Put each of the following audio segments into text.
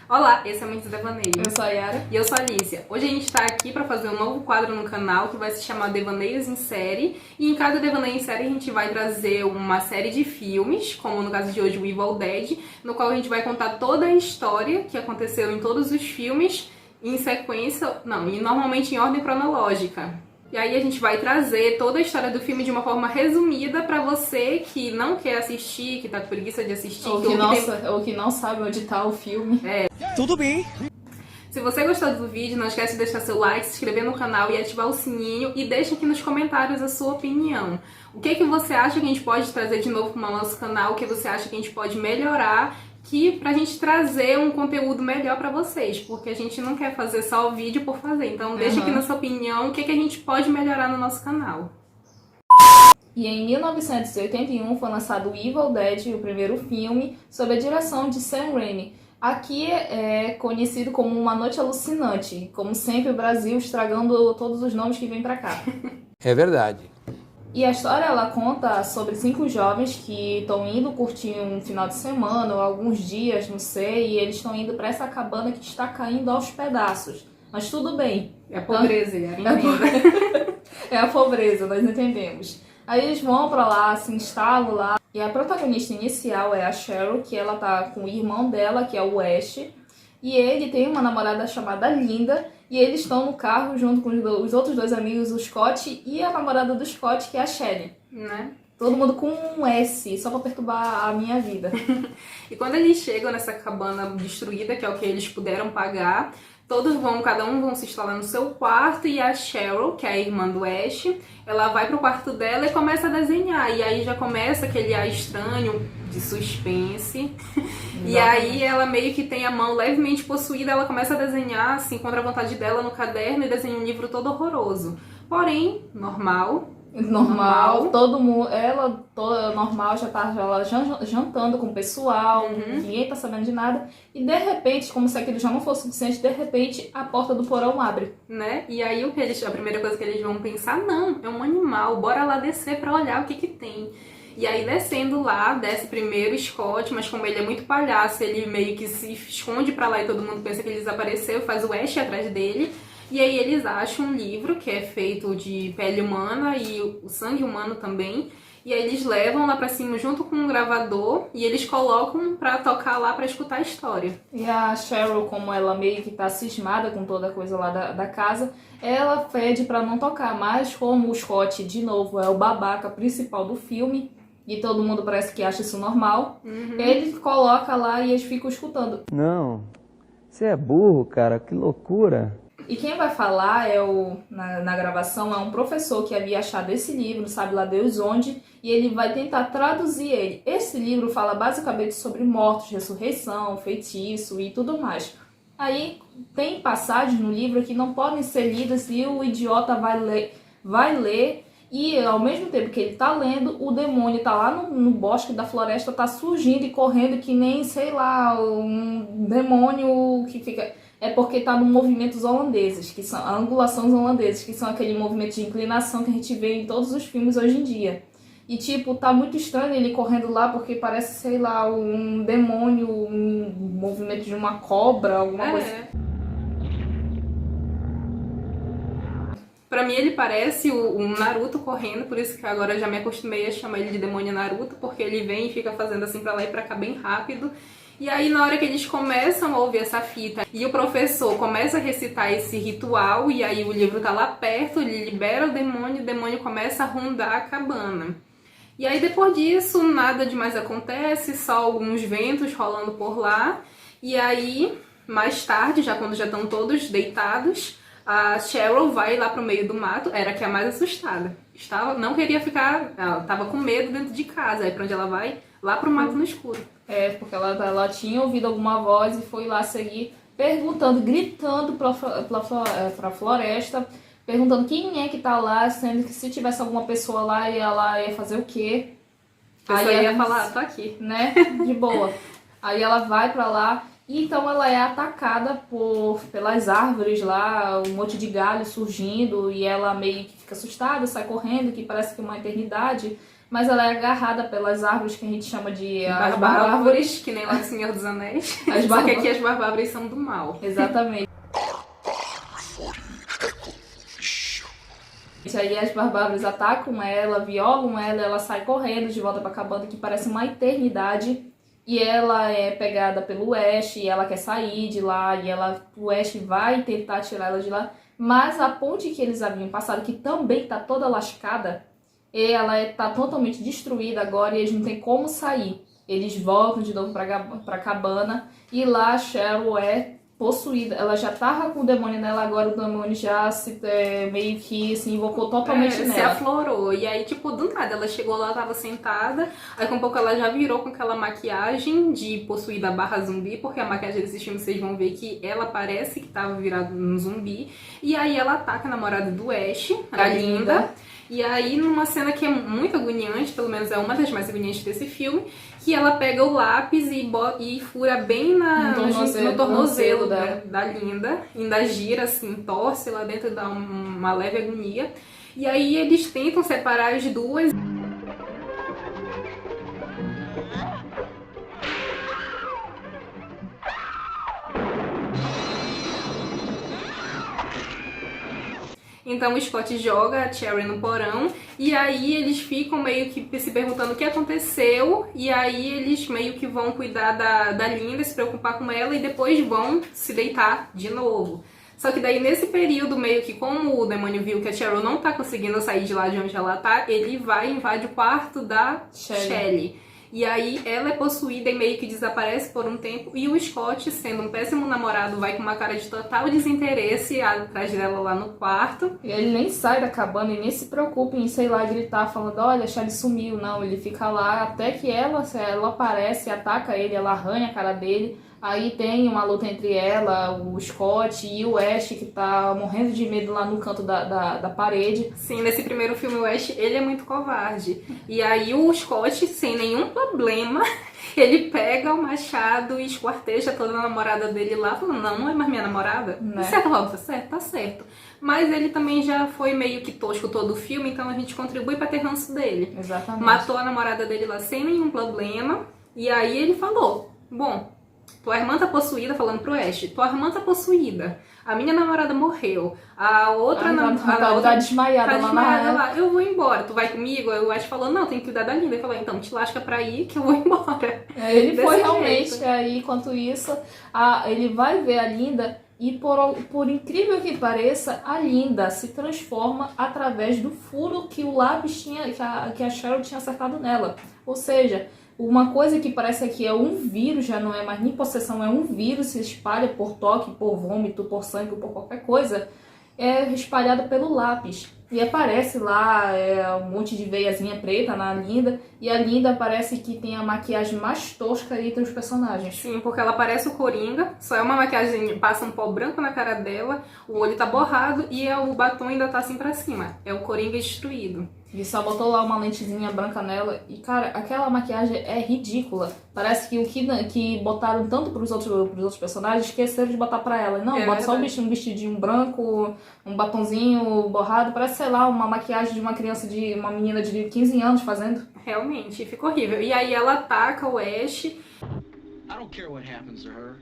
Olá, esse é Muitos Devaneios. Eu sou a Yara. E eu sou a Alicia. Hoje a gente está aqui para fazer um novo quadro no canal que vai se chamar Devaneios em Série. E em cada devaneio em série a gente vai trazer uma série de filmes, como no caso de hoje o Evil Dead, no qual a gente vai contar toda a história que aconteceu em todos os filmes em sequência, e normalmente em ordem cronológica. E aí a gente vai trazer toda a história do filme de uma forma resumida pra você que não quer assistir, que tá com preguiça de assistir. Ou que não sabe onde tá o filme. Tudo bem. Se você gostou do vídeo, não esquece de deixar seu like, se inscrever no canal e ativar o sininho. E deixa aqui nos comentários a sua opinião. O que você acha que a gente pode trazer de novo pro nosso canal? O que você acha que a gente pode melhorar? Pra gente trazer um conteúdo melhor pra vocês, porque a gente não quer fazer só o vídeo por fazer. Então deixa aqui na sua opinião o que a gente pode melhorar no nosso canal. E em 1981 foi lançado o Evil Dead, o primeiro filme, sob a direção de Sam Raimi. Aqui é conhecido como Uma Noite Alucinante, como sempre o Brasil estragando todos os nomes que vêm pra cá. É verdade. E a história ela conta sobre 5 jovens que estão indo curtir um final de semana ou alguns dias, não sei, e eles estão indo para essa cabana que está caindo aos pedaços. Mas tudo bem. É a pobreza, é a pobreza, nós entendemos. Aí eles vão para lá, se instalam lá, e a protagonista inicial é a Cheryl, que ela tá com o irmão dela, que é o Ash, e ele tem uma namorada chamada Linda, e eles estão no carro junto com os outros 2 amigos, o Scott e a namorada do Scott, que é a Shelly. Né? Todo mundo com um S, só pra perturbar a minha vida. E quando eles chegam nessa cabana destruída, que é o que eles puderam pagar, cada um vão se instalar no seu quarto, e a Cheryl, que é a irmã do Ash, ela vai pro quarto dela e começa a desenhar. E aí já começa aquele ar estranho de suspense. E aí ela meio que tem a mão levemente possuída, ela começa a desenhar, assim, contra a vontade dela no caderno, e desenha um livro todo horroroso. Porém, normal, todo mundo, ela toda normal, já tá ela jantando com o pessoal, ninguém tá sabendo de nada, e de repente, como se aquilo já não fosse suficiente, de repente a porta do porão abre. Né? E aí a primeira coisa que eles vão pensar, não, é um animal, bora lá descer pra olhar o que tem. E aí descendo lá, desce primeiro o Scott, mas como ele é muito palhaço, ele meio que se esconde pra lá e todo mundo pensa que ele desapareceu, faz o Ash atrás dele. E aí eles acham um livro que é feito de pele humana e o sangue humano também. E aí eles levam lá pra cima junto com um gravador e eles colocam pra tocar lá pra escutar a história. E a Cheryl, como ela meio que tá cismada com toda a coisa lá da casa, ela pede pra não tocar, mas como o Scott, de novo, é o babaca principal do filme, e todo mundo parece que acha isso normal, ele coloca lá e eles ficam escutando. Não, você é burro, cara, que loucura. E quem vai falar na gravação é um professor que havia achado esse livro, sabe lá Deus onde, e ele vai tentar traduzir ele. Esse livro fala basicamente sobre mortos, ressurreição, feitiço e tudo mais. Aí tem passagens no livro que não podem ser lidas e o idiota vai ler e ao mesmo tempo que ele tá lendo, o demônio tá lá no bosque da floresta, tá surgindo e correndo que nem, sei lá, um demônio que fica... É porque tá no movimentos holandeses, que são angulações holandesas, que são aquele movimento de inclinação que a gente vê em todos os filmes hoje em dia. E tipo, tá muito estranho ele correndo lá porque parece, sei lá, um demônio, um movimento de uma cobra, alguma coisa. Pra mim ele parece o Naruto correndo, por isso que agora eu já me acostumei a chamar ele de demônio Naruto, porque ele vem e fica fazendo assim pra lá e pra cá bem rápido. E aí na hora que eles começam a ouvir essa fita e o professor começa a recitar esse ritual, e aí o livro tá lá perto, ele libera o demônio começa a rondar a cabana. E aí depois disso nada demais acontece, só alguns ventos rolando por lá. E aí mais tarde, já quando já estão todos deitados, a Cheryl vai lá pro meio do mato, era a que é a mais assustada. Não queria ficar, ela tava com medo dentro de casa, aí pra onde ela vai? Lá pro mato no escuro. Porque ela tinha ouvido alguma voz e foi lá seguir perguntando, gritando pra floresta, perguntando quem é que tá lá, sendo que se tivesse alguma pessoa lá, ela ia fazer o quê? A pessoa ia falar, tô aqui. Né? De boa. Aí ela vai pra lá, e então ela é atacada pelas árvores lá, um monte de galho surgindo, e ela meio que fica assustada, sai correndo, que parece que é uma eternidade. mas ela é agarrada pelas árvores que a gente chama de as barbárvores, que nem lá no Senhor dos Anéis. Só que aqui as barbárvores são do mal. Exatamente. E aí as barbárvores atacam ela, violam ela, ela sai correndo de volta pra cabana, que parece uma eternidade. E ela é pegada pelo Ash, e ela quer sair de lá, e o Ash vai tentar tirar ela de lá. Mas a ponte que eles haviam passado, que também tá toda lascada, ela tá totalmente destruída agora e eles não tem como sair. Eles voltam de novo pra cabana, e lá a Cheryl é possuída. Ela já tava com o demônio nela, agora o demônio já meio que se invocou totalmente nela. Se aflorou. E aí, tipo, do nada, ela chegou lá, tava sentada, aí com um pouco ela já virou com aquela maquiagem de possuída barra zumbi, porque a maquiagem desse filme vocês vão ver que ela parece que tava virada num zumbi. E aí ela ataca a namorada do Ash, a Linda. E aí, numa cena que é muito agoniante, pelo menos é uma das mais agoniantes desse filme, que ela pega o lápis e fura bem no tornozelo da Linda, ainda gira assim, torce lá dentro, dá uma leve agonia. E aí eles tentam separar as duas. Então o Scott joga a Cherry no porão e aí eles ficam meio que se perguntando o que aconteceu e aí eles meio que vão cuidar da Linda, se preocupar com ela e depois vão se deitar de novo. Só que daí nesse período meio que como o demônio viu que a Cheryl não tá conseguindo sair de lá de onde ela tá, ele vai e invade o quarto da Shelley. E aí ela é possuída e meio que desaparece por um tempo. E o Scott, sendo um péssimo namorado, vai com uma cara de total desinteresse atrás dela lá no quarto. E ele nem sai da cabana e nem se preocupa em, sei lá, gritar falando, olha, a Shelley sumiu. Não, ele fica lá até que ela aparece, ataca ele, ela arranha a cara dele. Aí tem uma luta entre ela, o Scott e o Ash, que tá morrendo de medo lá no canto da parede. Sim, nesse primeiro filme o Ash, ele é muito covarde. E aí o Scott, sem nenhum problema, ele pega o machado e esquarteja toda a namorada dele lá, falando, não é mais minha namorada. Né? Certo, Rob, tá certo? Tá certo. Mas ele também já foi meio que tosco todo o filme, então a gente contribui pra ter ranço dele. Exatamente. Matou a namorada dele lá sem nenhum problema. E aí ele falou, bom, tua irmã tá possuída, falando pro Ash, tua irmã tá possuída, a minha namorada morreu, a outra namorada tá desmaiada lá, eu vou embora, tu vai comigo? Aí o Ash falou, não, tem que cuidar da Linda. Ele falou, então te lasca pra ir que eu vou embora. Ele foi realmente, aí enquanto isso, ele vai ver a Linda e por incrível que pareça, a Linda se transforma através do furo que o lápis tinha, que a Cheryl tinha acertado nela. Ou seja, uma coisa que parece que é um vírus, já não é mais nem possessão, é um vírus, se espalha por toque, por vômito, por sangue, por qualquer coisa, é espalhada pelo lápis. E aparece lá um monte de veiazinha preta na Linda, e a Linda parece que tem a maquiagem mais tosca entre os personagens. Sim, porque ela parece o Coringa, só é uma maquiagem, passa um pó branco na cara dela, o olho tá borrado e o batom ainda tá assim pra cima. É o Coringa destruído. E só botou lá uma lentezinha branca nela. E, cara, aquela maquiagem é ridícula. Parece que o que botaram tanto pros outros personagens, esqueceram de botar pra ela. Não, bota só um vestidinho branco, um batonzinho borrado. Parece, sei lá, uma maquiagem de uma menina de 15 anos fazendo. Realmente, fica horrível. E aí ela ataca o Ash. I don't care what happens to her.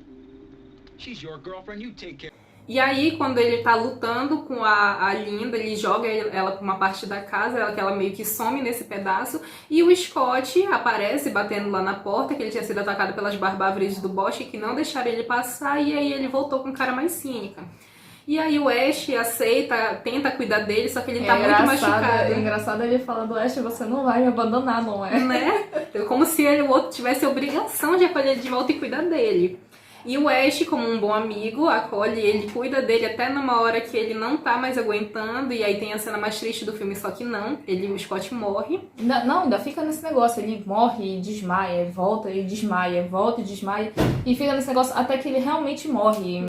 She's your girlfriend, you take care. E aí, quando ele tá lutando com a Linda, ele joga ela pra uma parte da casa, que ela meio que some nesse pedaço, e o Scott aparece batendo lá na porta, que ele tinha sido atacado pelas barbárvores do bosque, que não deixaram ele passar, e aí ele voltou com cara mais cínica. E aí o Ash aceita, tenta cuidar dele, só que ele tá muito machucado. É engraçado ele falando, Ash, você não vai me abandonar, não é? Né? Como se o outro tivesse a obrigação de acolher ele de volta e cuidar dele. E o Ash, como um bom amigo, acolhe ele, cuida dele até numa hora que ele não tá mais aguentando. E aí tem a cena mais triste do filme, só que não. O Scott morre. Não, ainda fica nesse negócio. Ele morre e desmaia, volta e desmaia, volta e desmaia. E fica nesse negócio até que ele realmente morre.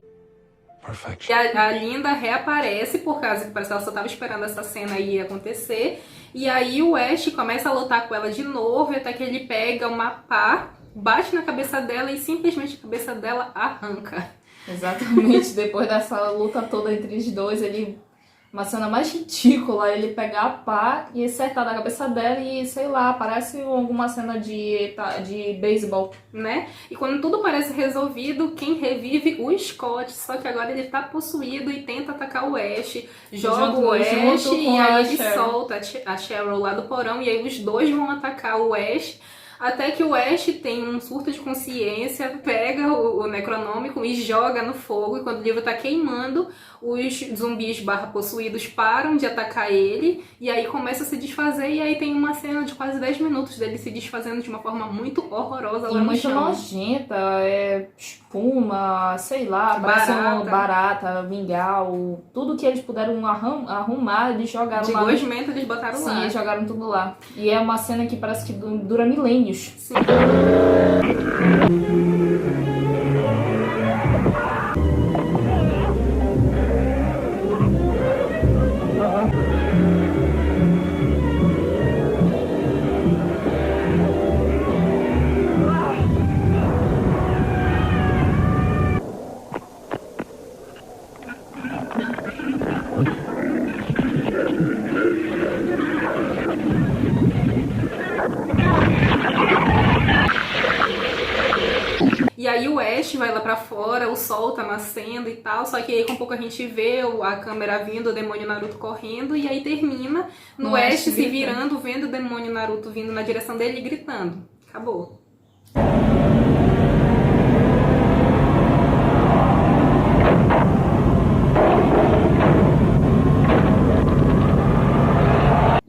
E a Linda reaparece, por causa que parece que ela só tava esperando essa cena aí acontecer. E aí o Ash começa a lutar com ela de novo, até que ele pega uma pá, bate na cabeça dela e simplesmente a cabeça dela arranca. Exatamente, depois dessa luta toda entre os dois, ele Uma cena mais ridícula, ele pegar a pá e acertar na cabeça dela e, sei lá, parece alguma cena de beisebol. Né? E quando tudo parece resolvido, quem revive o Scott, só que agora ele tá possuído e tenta atacar o Ash, joga o Ash e aí ele solta a Cheryl lá do porão e aí os dois vão atacar o Ash. Até que o Ash tem um surto de consciência, pega o Necronômico e joga no fogo. E quando o livro tá queimando, os zumbis possuídos param de atacar ele. E aí começa a se desfazer. E aí tem uma cena de quase 10 minutos dele se desfazendo de uma forma muito horrorosa lá no muito chão. Nojenta, espuma, sei lá, parece uma barata, mingau. Tudo que eles puderam arrumar, eles jogaram de lá. De gosmento eles botaram lá. Sim, jogaram tudo lá. E é uma cena que parece que dura milênios. Sim. E aí o Ash vai lá pra fora, o sol tá nascendo e tal, só que aí com pouco a gente vê a câmera vindo, o demônio Naruto correndo, e aí termina no Ash se virando, vendo o demônio Naruto vindo na direção dele e gritando. Acabou.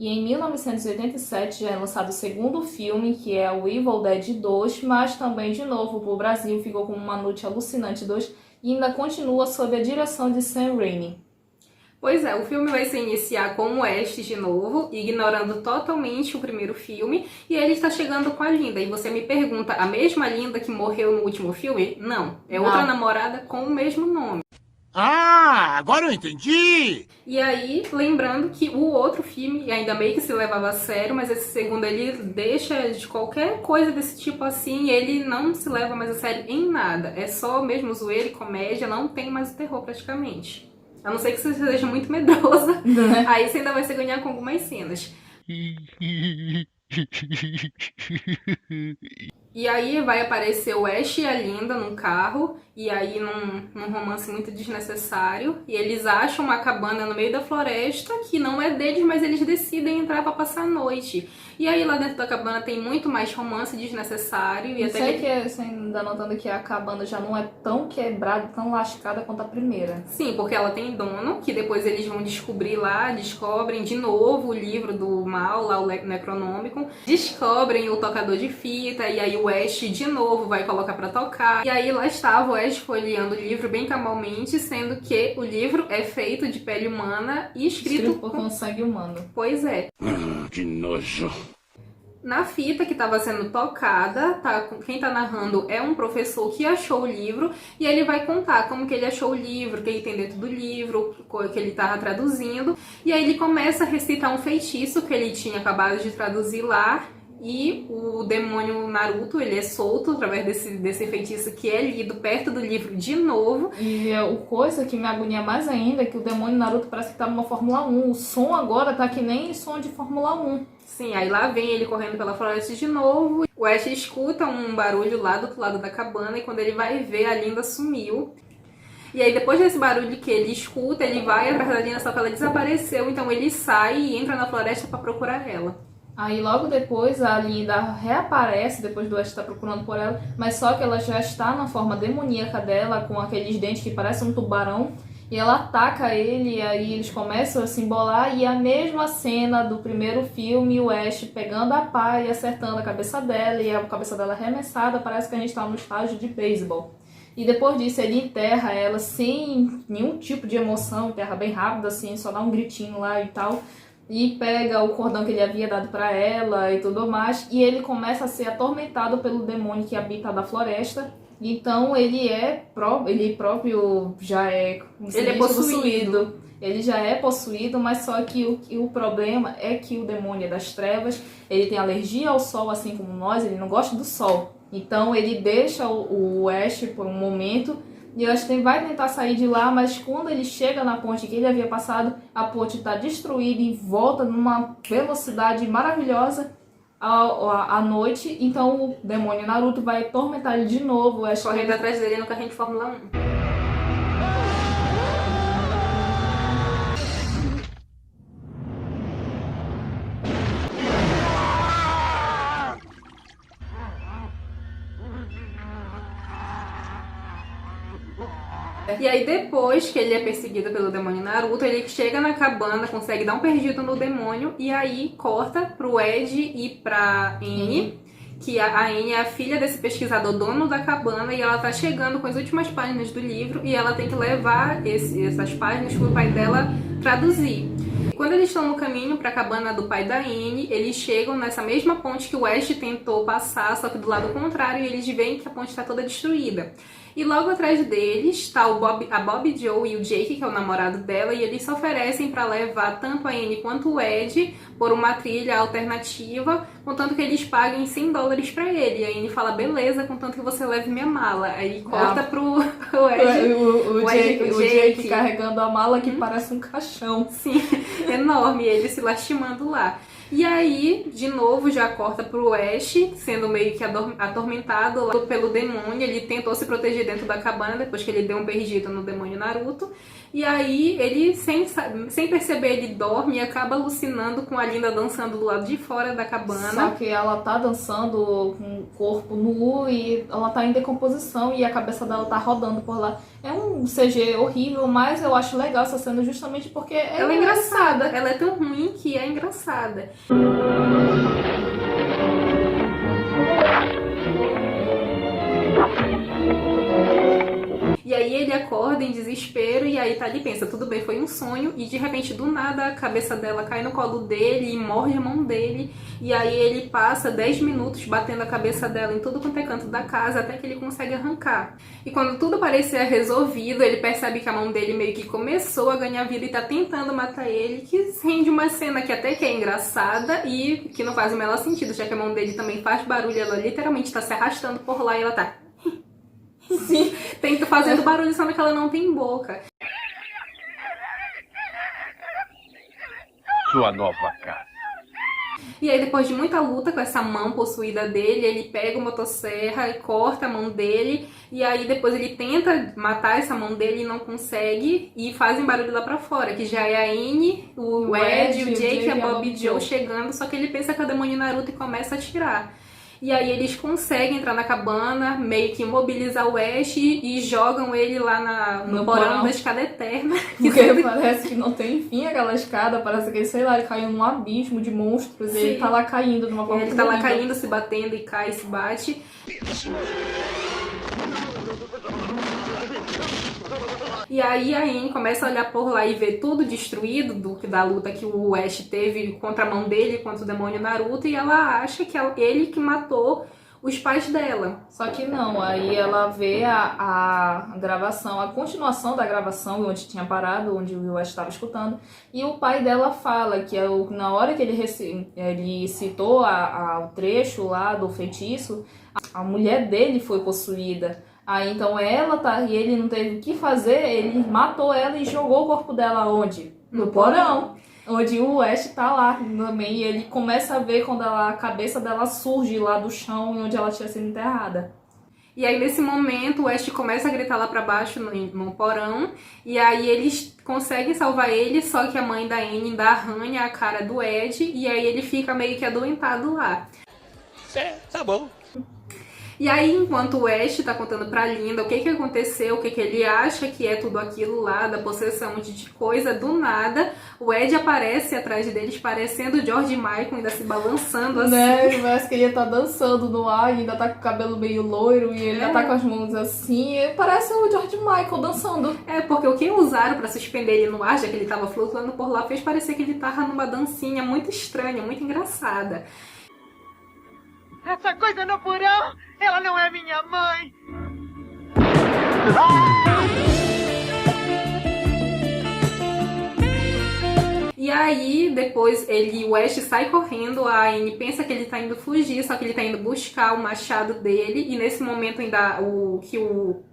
E em 1987 já é lançado o segundo filme, que é o Evil Dead 2, mas também, de novo, pro Brasil ficou como Uma Noite Alucinante 2 e ainda continua sob a direção de Sam Raimi. Pois é, o filme vai se iniciar com o Ash de novo, ignorando totalmente o primeiro filme, e ele está chegando com a Linda. E você me pergunta, a mesma Linda que morreu no último filme? Não, é outra namorada com o mesmo nome. Ah, agora eu entendi! E aí, lembrando que o outro filme ainda meio que se levava a sério, mas esse segundo ele deixa de qualquer coisa desse tipo assim, ele não se leva mais a sério em nada. É só mesmo zoeira e comédia, não tem mais o terror praticamente. A não ser que você seja muito medrosa, aí você ainda vai se ganhar com algumas cenas. E aí vai aparecer o Ash e a Linda num carro, e aí num romance muito desnecessário, e eles acham uma cabana no meio da floresta, que não é deles, mas eles decidem entrar pra passar a noite. E aí lá dentro da cabana tem muito mais romance desnecessário. E até que você ainda notando que a cabana já não é tão quebrada, tão lascada quanto a primeira. Sim, porque ela tem dono, que depois eles vão descobrir lá, descobrem de novo o livro do mal, lá o Necronômico, descobrem o tocador de fita, e aí o Ash de novo vai colocar pra tocar. E aí lá estava o Ash folheando o livro bem calmamente, sendo que o livro é feito de pele humana e escrito com sangue humano. Pois é. Que nojo. Na fita que estava sendo tocada, quem tá narrando é um professor que achou o livro, e ele vai contar como que ele achou o livro, o que ele tem dentro do livro, o que ele tava traduzindo, e aí ele começa a recitar um feitiço que ele tinha acabado de traduzir lá, e o demônio Naruto, ele é solto através desse feitiço que é lido perto do livro de novo. E o coisa que me agonia mais ainda é que o demônio Naruto parece que tá numa Fórmula 1. O som agora tá que nem som de Fórmula 1. Sim, aí lá vem ele correndo pela floresta de novo. O Ash escuta um barulho lá do outro lado da cabana e quando ele vai ver, a Linda sumiu. E aí depois desse barulho que ele escuta, ele vai atrás da Linda, só que ela desapareceu. Então ele sai e entra na floresta pra procurar ela. Aí logo depois a Linda reaparece, depois do Ash estar procurando por ela, mas só que ela já está na forma demoníaca dela, com aqueles dentes que parecem um tubarão, e ela ataca ele, e aí eles começam a se embolar, e a mesma cena do primeiro filme, o Ash pegando a pá e acertando a cabeça dela, e a cabeça dela arremessada, parece que a gente está no estágio de beisebol. E depois disso ele enterra ela sem nenhum tipo de emoção, enterra bem rápido assim, só dá um gritinho lá e tal, e pega o cordão que ele havia dado para ela e tudo mais, e ele começa a ser atormentado pelo demônio que habita da floresta. Então ele próprio já é possuído. Ele já é possuído, mas só que o problema é que o demônio é das trevas, ele tem alergia ao sol, assim como nós, ele não gosta do sol. Então ele deixa o Ash por um momento E o Ashton vai tentar sair de lá, mas quando ele chega na ponte que ele havia passado, a ponte está destruída e volta numa velocidade maravilhosa à noite. Então o demônio Naruto vai atormentar ele de novo. Correndo atrás dele no carrinho de Fórmula 1. E aí depois que ele é perseguido pelo demônio Naruto, ele chega na cabana, consegue dar um perdido no demônio e aí corta pro Ed e pra Annie, que a Annie é a filha desse pesquisador dono da cabana e ela tá chegando com as últimas páginas do livro e ela tem que levar essas páginas pro pai dela traduzir. Quando eles estão no caminho para a cabana do pai da Annie, eles chegam nessa mesma ponte que o Ash tentou passar, só que do lado contrário, e eles veem que a ponte está toda destruída. E logo atrás deles está a Bob Joe e o Jake, que é o namorado dela, e eles se oferecem para levar tanto a Annie quanto o Ed por uma trilha alternativa, contanto que eles paguem $100 para ele. E a Annie fala, beleza, contanto que você leve minha mala. Aí corta pro Ed, o Jake carregando a mala que parece um caixão. Sim, enorme, ele se lastimando lá. E aí, de novo, já corta pro Ash, sendo meio que atormentado lá pelo demônio. Ele tentou se proteger dentro da cabana, depois que ele deu um perdido no demônio Naruto. E aí, ele, sem perceber, ele dorme e acaba alucinando com a Linda dançando do lado de fora da cabana. Só que ela tá dançando com o corpo nu e ela tá em decomposição e a cabeça dela tá rodando por lá. É um CG horrível, mas eu acho legal essa cena justamente porque ela é engraçada. Ela é tão ruim que é engraçada. E aí ele acorda em desespero e aí tá ali, pensa, tudo bem, foi um sonho. E de repente, do nada, a cabeça dela cai no colo dele e morde a mão dele. E aí ele passa 10 minutos batendo a cabeça dela em tudo quanto é canto da casa, até que ele consegue arrancar. E quando tudo parecia resolvido, ele percebe que a mão dele meio que começou a ganhar vida e tá tentando matar ele, que rende uma cena que até que é engraçada e que não faz o menor sentido, já que a mão dele também faz barulho, ela literalmente tá se arrastando por lá e ela tá... Sim, fazendo barulho, sendo que ela não tem boca. Sua nova casa. E aí, depois de muita luta com essa mão possuída dele, ele pega uma motosserra e corta a mão dele. E aí, depois ele tenta matar essa mão dele e não consegue. E fazem barulho lá pra fora, que já é a Annie, o Ed, o Jake e a Bob Joe chegando. Só que ele pensa que é o demônio Naruto e começa a atirar. E aí eles conseguem entrar na cabana, meio que imobilizar o Ash e jogam ele lá no porão da escada eterna. Porque parece que não tem fim aquela escada, parece que, sei lá, ele caiu num abismo de monstros. Sim. E ele tá lá caindo de uma forma Ele tá lá caindo, se batendo e cai, se bate. E aí a Annie começa a olhar por lá e ver tudo destruído da luta que o Ash teve contra a mão dele, contra o demônio Naruto, e ela acha que é ele que matou os pais dela. Só que não, aí ela vê a gravação, a continuação da gravação, onde tinha parado, onde o Ash estava escutando, e o pai dela fala que na hora que ele citou o trecho lá do feitiço, a mulher dele foi possuída. Aí então e ele não teve o que fazer, ele matou ela e jogou o corpo dela onde? No porão. Onde o Ash tá lá também, e ele começa a ver quando a cabeça dela surge lá do chão onde ela tinha sido enterrada. E aí nesse momento o Ash começa a gritar lá pra baixo no porão, e aí eles conseguem salvar ele, só que a mãe da Annie ainda arranha a cara do Ed, e aí ele fica meio que adoentado lá. Tá bom. E aí, enquanto o Ash tá contando pra Linda o que aconteceu, o que ele acha que é tudo aquilo lá, da possessão de coisa, do nada, o Ed aparece atrás deles, parecendo o George Michael, ainda se balançando assim. Né? Parece que ele tá dançando no ar, ainda tá com o cabelo meio loiro, e ele ainda tá com as mãos assim, e parece o George Michael dançando. É, porque o que usaram pra suspender ele no ar, já que ele tava flutuando por lá, fez parecer que ele tava numa dancinha muito estranha, muito engraçada. Essa coisa no porão, ela não é minha mãe. E aí aí, depois, o Ash sai correndo, a Anne pensa que ele tá indo fugir, só que ele tá indo buscar o machado dele, e nesse momento ainda o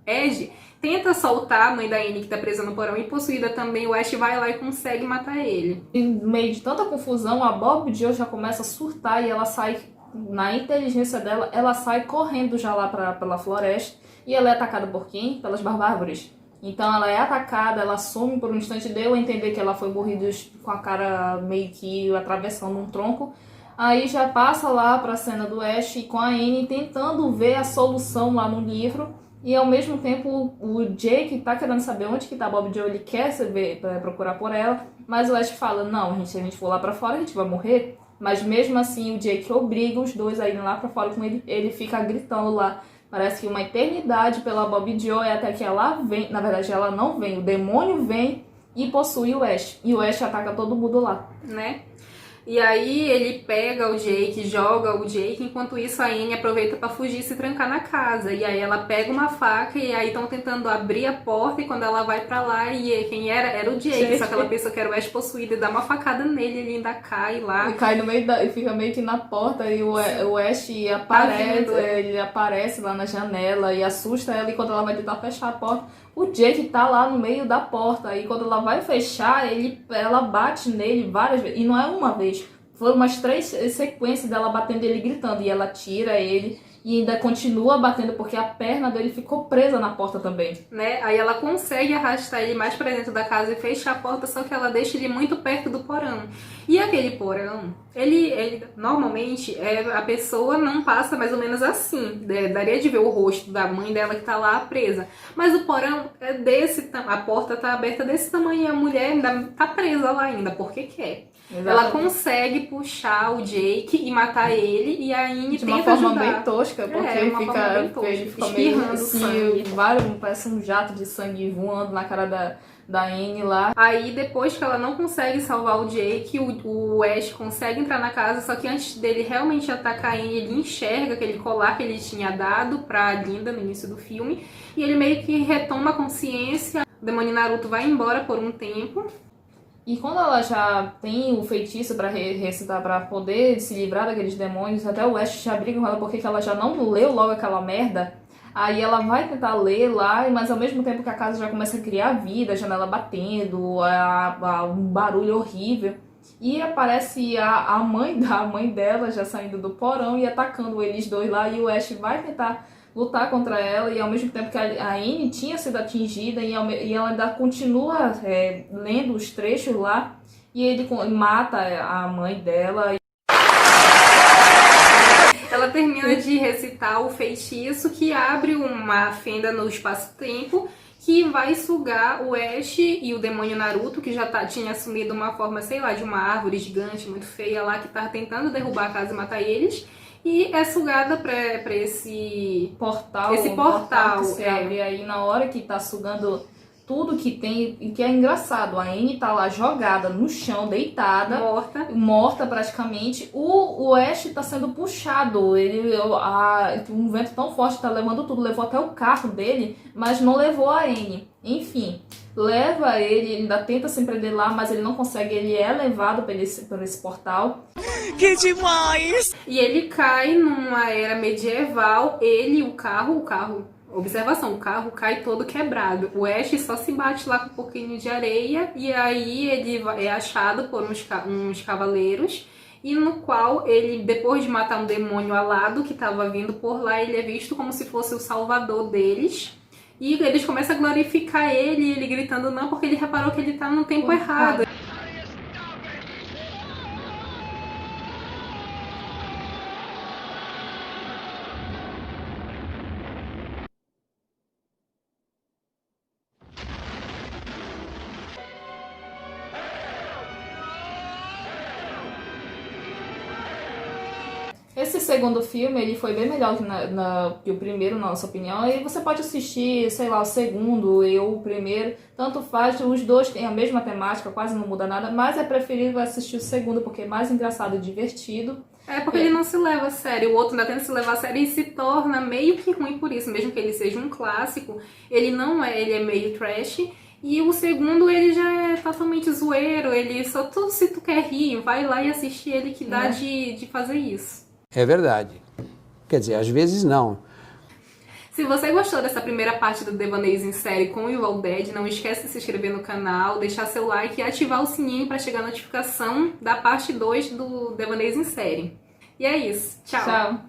Ed tenta soltar a mãe da Anne que tá presa no porão e possuída também, o Ash vai lá e consegue matar ele. Em meio de tanta confusão, a Bob Joe já começa a surtar e ela sai, na inteligência dela, ela sai correndo já lá pela floresta, e ela é atacada por quem? Pelas barbáries. Então ela é atacada, ela some por um instante, deu a entender que ela foi morrida com a cara meio que atravessando um tronco. Aí já passa lá pra cena do Ash com a Anne tentando ver a solução lá no livro. E ao mesmo tempo o Jake tá querendo saber onde que tá a Bob Joe, ele quer saber, procurar por ela. Mas o Ash fala, não, se a gente for lá pra fora a gente vai morrer. Mas mesmo assim o Jake obriga os dois a irem lá pra fora com ele, ele fica gritando lá. Parece que uma eternidade pela Bob Joe, até que ela vem, na verdade ela não vem, o demônio vem e possui o Ash. E o Ash ataca todo mundo lá. Né? E aí ele pega o Jake, joga o Jake, enquanto isso a Anne aproveita pra fugir e se trancar na casa. E aí ela pega uma faca e aí estão tentando abrir a porta, e quando ela vai pra lá, e quem era o Jake, só que ela pensa que era o Ash possuído e dá uma facada nele, ele ainda cai lá. E cai no meio e fica meio que na porta, e o Ash aparece, ele aparece lá na janela e assusta ela, e quando ela vai tentar fechar a porta, o Jake tá lá no meio da porta, e quando ela vai fechar, ela bate nele várias vezes, e não é uma vez, foram umas 3 sequências dela batendo ele gritando, e ela tira ele e ainda continua batendo porque a perna dele ficou presa na porta também. Né? Aí ela consegue arrastar ele mais pra dentro da casa e fechar a porta, só que ela deixa ele muito perto do porão. E aquele porão, ele normalmente, a pessoa não passa mais ou menos assim. Daria de ver o rosto da mãe dela que tá lá presa. Mas o porão é a porta tá aberta desse tamanho e a mulher ainda tá presa lá ainda, porque quer. Exatamente. Ela consegue puxar o Jake e matar ele, e a Anne De uma tenta forma ajudar. bem tosca, porque uma forma bem tosca, ele fica meio espirrando assim, sangue. parece um jato de sangue voando na cara da Anne lá. Aí depois que ela não consegue salvar o Jake, o Ash consegue entrar na casa, só que antes dele realmente atacar a Anne, ele enxerga aquele colar que ele tinha dado pra Linda no início do filme, e ele meio que retoma a consciência. O demônio Naruto vai embora por um tempo. E quando ela já tem o feitiço pra recitar, pra poder se livrar daqueles demônios, até o Ash já briga com ela porque que ela já não leu logo aquela merda. Aí ela vai tentar ler lá, mas ao mesmo tempo que a casa já começa a criar vida, a janela batendo, um barulho horrível. E aparece a mãe dela já saindo do porão e atacando eles dois lá, e o Ash vai tentar lutar contra ela, e ao mesmo tempo que a Anne tinha sido atingida, e ela ainda continua lendo os trechos lá, e ele mata a mãe dela. Ela termina de recitar o feitiço que abre uma fenda no espaço-tempo que vai sugar o Ash e o demônio Naruto, que já tinha assumido uma forma, sei lá, de uma árvore gigante, muito feia lá, que tá tentando derrubar a casa e matar eles. E é sugada pra esse portal. Esse portal que se abre aí na hora que tá sugando tudo que tem. E que é engraçado, a Anne tá lá jogada no chão, deitada. Morta praticamente. O Ash tá sendo puxado. Um vento tão forte tá levando tudo. Levou até o carro dele, mas não levou a Anne. Enfim, leva ele ainda tenta se prender lá, mas ele não consegue. Ele é levado por esse portal. Que demais! E ele cai numa era medieval. Ele e o carro... Observação, o carro cai todo quebrado. O Ash só se bate lá com um pouquinho de areia, e aí ele é achado por uns cavaleiros, e no qual ele, depois de matar um demônio alado que estava vindo por lá, ele é visto como se fosse o salvador deles. E eles começam a glorificar ele gritando não, porque ele reparou que ele tá no tempo errado. Esse segundo filme, ele foi bem melhor que o primeiro, na nossa opinião. E você pode assistir, sei lá, o segundo e o primeiro. Tanto faz, os dois têm a mesma temática, quase não muda nada. Mas é preferível assistir o segundo, porque é mais engraçado e divertido. É porque ele não se leva a sério. O outro ainda tenta se levar a sério e se torna meio que ruim por isso. Mesmo que ele seja um clássico, ele não é, ele é meio trash. E o segundo, ele já é totalmente zoeiro, ele só tudo se tu quer rir, vai lá e assiste ele que dá de fazer isso. É verdade. Quer dizer, às vezes não. Se você gostou dessa primeira parte do Devaneios em Série com o Evil Dead, não esquece de se inscrever no canal, deixar seu like e ativar o sininho para chegar a notificação da parte 2 do Devaneios em Série. E é isso. Tchau! Tchau!